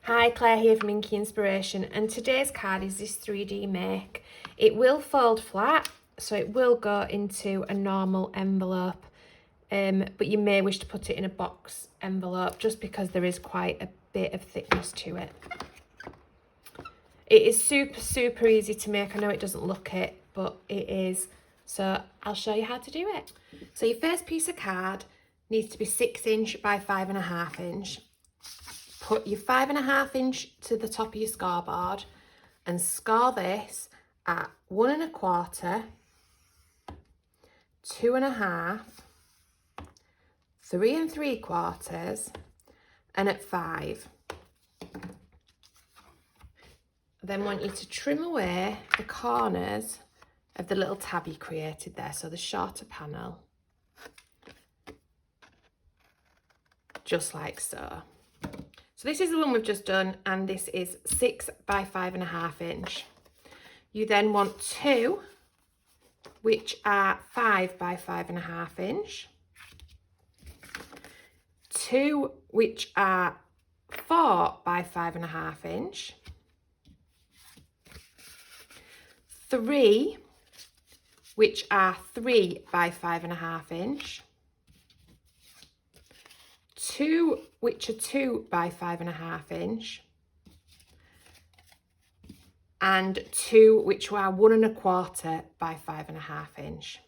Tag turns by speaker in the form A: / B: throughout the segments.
A: Hi, Claire here from Inky Inspiration, and today's card is this 3D make. It will fold flat, so it will go into a normal envelope, but you may wish to put it in a box envelope just because there is quite a bit of thickness to it. It is super easy to make. I know it doesn't look it, but it is. So I'll show you how to do it. So your first piece of card needs to be 6 inch by 5.5 inch. Put your 5.5 inch to the top of your scoreboard and score this at 1 1/4, 2 1/2, 3 3/4, and at 5. I then want you to trim away the corners of the little tab you created there, so the shorter panel, just like so. So this is the one we've just done, and this is 6 by 5.5 inch. You then want 2, which are 5 by 5.5 inch, 2 which are 4 by 5.5 inch, 3 which are 3 by 5.5 inch, 2 which are 2 by 5.5 inch, and 2 which are 1 1/4 by 5.5 inch.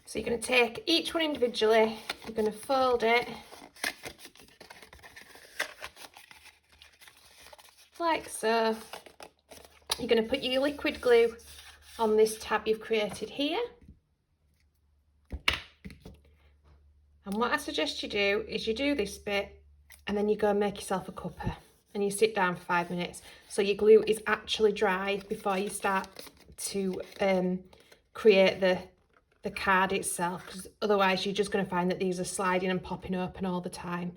A: So you're going to take each one individually, you're going to fold it like so. You're going to put your liquid glue on this tab you've created here. And what I suggest you do is you do this bit and then you go and make yourself a cuppa and you sit down for 5 minutes so your glue is actually dry before you start to create the card itself, because otherwise you're just going to find that these are sliding and popping open all the time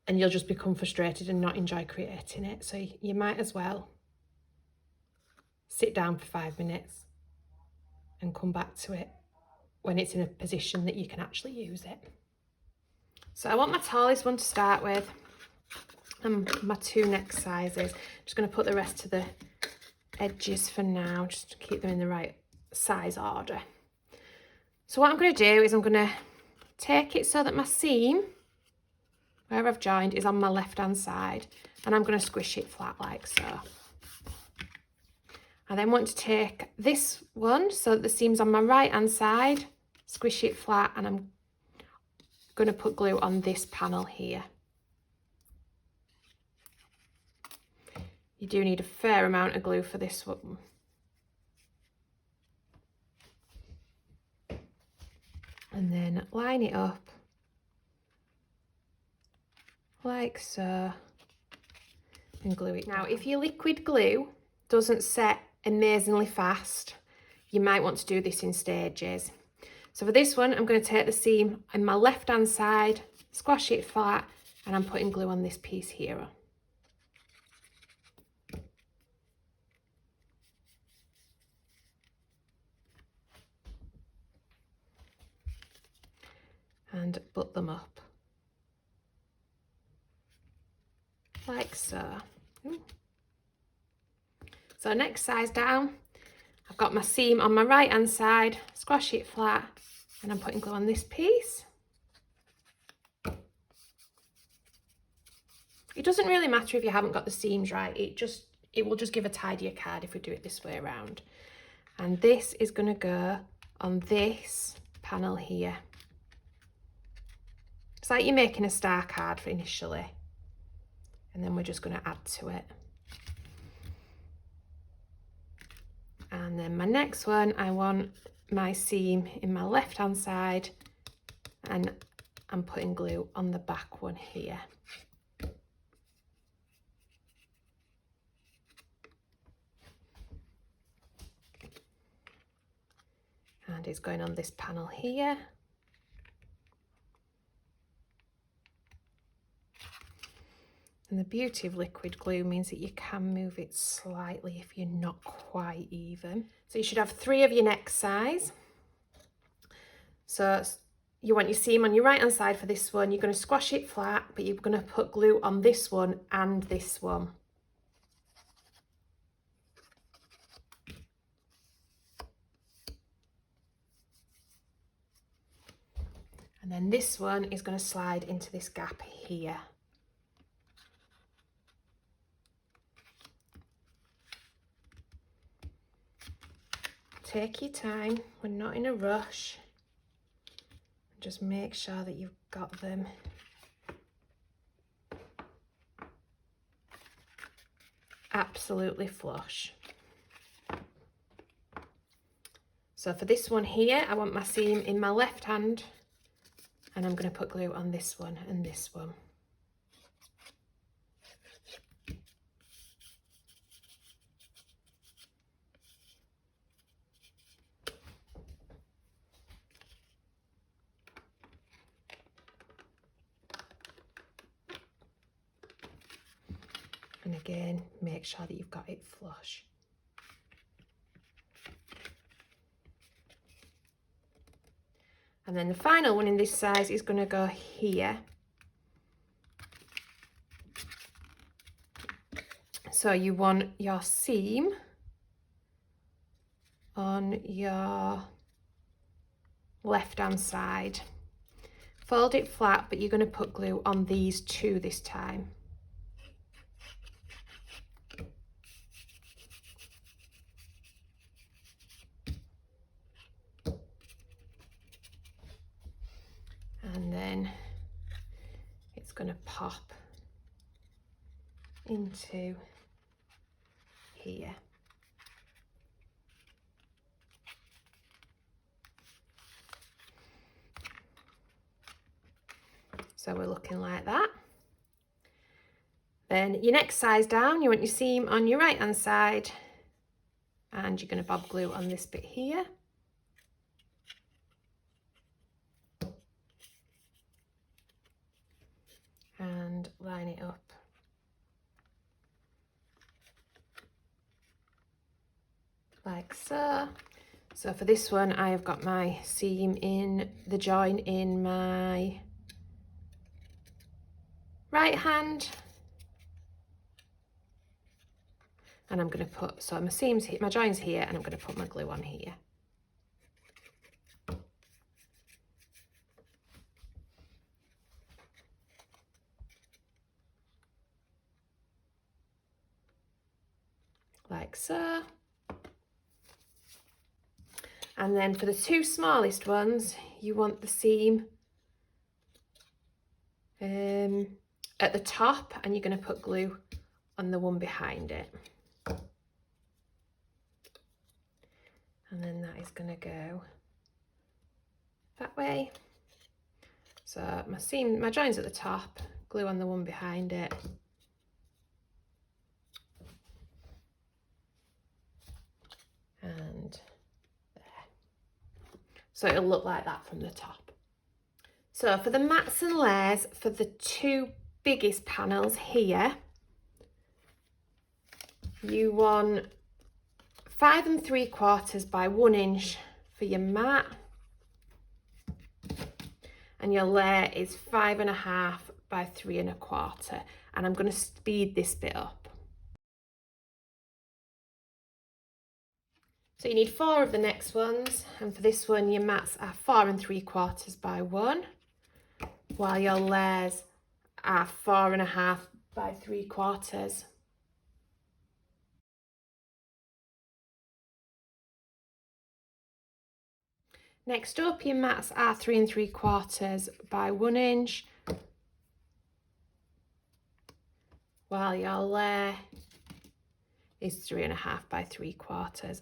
A: and you'll just become frustrated and not enjoy creating it. So you might as well sit down for 5 minutes and come back to it when it's in a position that you can actually use it. So I want my tallest one to start with and my 2 next sizes. I'm just going to put the rest of the edges for now, just to keep them in the right size order. So what I'm going to do is I'm going to take it so that my seam, where I've joined, is on my left hand side, and I'm going to squish it flat like so. I then want to take this one so that the seam's on my right hand side, squish it flat, and I'm going to put glue on this panel here. You do need a fair amount of glue for this one. And then line it up like so and glue it. Now, if your liquid glue doesn't set amazingly fast, you might want to do this in stages. So for this one, I'm going to take the seam on my left hand side, squash it flat, and I'm putting glue on this piece here. And butt them up like so. So next size down, I've got my seam on my right hand side, squash it flat, and I'm putting glue on this piece. It doesn't really matter if you haven't got the seams right, it will just give a tidier card if we do it this way around. And this is going to go on this panel here. It's like you're making a star card for initially, and then we're just going to add to it. And then my next one, I want my seam in my left hand side, and I'm putting glue on the back one here. And it's going on this panel here. And the beauty of liquid glue means that you can move it slightly if you're not quite even. So you should have 3 of your next size. So you want your seam on your right hand side for this one. You're going to squash it flat, but you're going to put glue on this one and this one. And then this one is going to slide into this gap here. Take your time, we're not in a rush. Just make sure that you've got them absolutely flush. So for this one here, I want my seam in my left hand, and I'm going to put glue on this one and this one. And again, make sure that you've got it flush. And then the final one in this size is going to go here. So you want your seam on your left hand side. Fold it flat, but you're going to put glue on these two this time. And then it's going to pop into here. So we're looking like that. Then your next size down, you want your seam on your right hand side, and you're going to bob glue on this bit here. And line it up. Like so. So for this one, I have got my seam in the join in my right hand. And I'm going to put, so my seam's here, my join's here, and I'm going to put my glue on here. Like so. And then for the two smallest ones, you want the seam at the top, and you're going to put glue on the one behind it. And then that is going to go that way. So my seam, my join's at the top, glue on the one behind it. And there. So it'll look like that from the top. So for the mats and layers, for the two biggest panels here, you want 5 3/4 by 1 inch for your mat, and your layer is 5 1/2 by 3 1/4, and I'm going to speed this bit up. So you need 4 of the next ones, and for this one your mats are 4 3/4 by 1, while your layers are 4 1/2 by 3/4. Next up, your mats are 3 3/4 by 1 inch, while your layer is 3 1/2 by 3/4.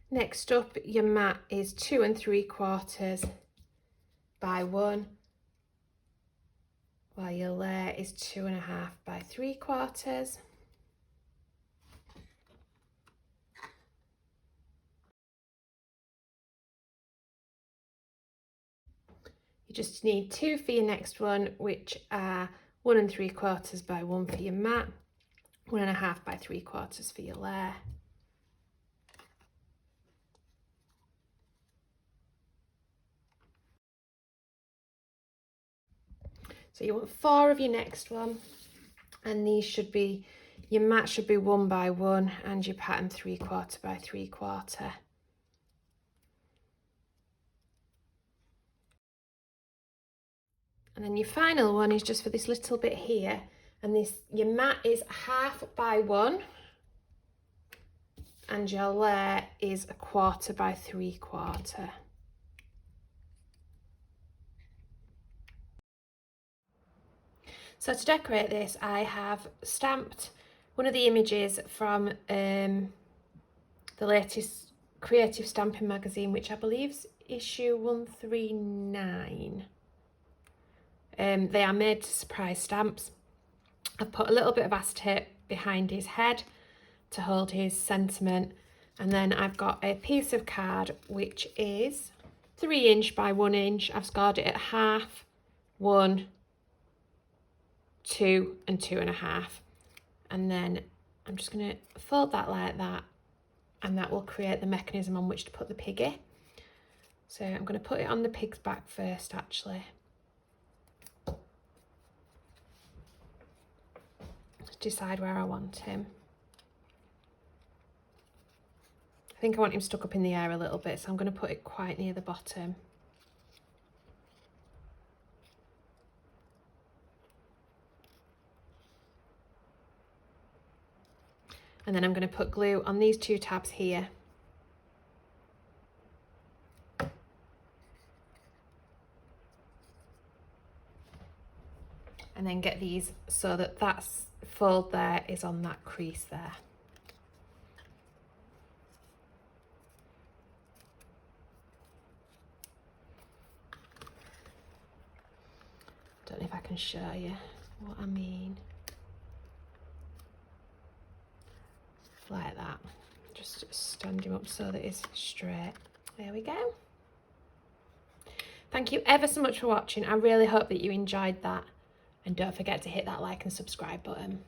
A: Next up, your mat is 2 3/4 by 1, while your layer is 2 1/2 by 3/4. You just need 2 for your next one, which are 1 3/4 by 1 for your mat, 1.5 by 3/4 for your layer. So you want 4 of your next one, and these should be, your mat should be 1 by 1 and your pattern 3/4 by 3/4. And then your final one is just for this little bit here, and this, your mat is 1/2 by 1 and your layer is 1/4 by 3/4. So to decorate this, I have stamped one of the images from the latest creative stamping magazine, which I believe is issue 139. They are made to surprise stamps. I've put a little bit of acetate behind his head to hold his sentiment, and then I've got a piece of card which is 3 inch by 1 inch. I've scored it at 1/2, 1, 2 and 2.5, and then I'm just going to fold that like that, and that will create the mechanism on which to put the piggy. So I'm going to put it on the pig's back first, actually. Let's decide where I want him. I think I want him stuck up in the air a little bit, so I'm going to put it quite near the bottom. And then I'm going to put glue on these 2 tabs here. And then get these so that that fold there is on that crease there. Don't know if I can show you what I mean. Like that. Just stand him up so that it's straight. There we go. Thank you ever so much for watching. I really hope that you enjoyed that. And don't forget to hit that like and subscribe button.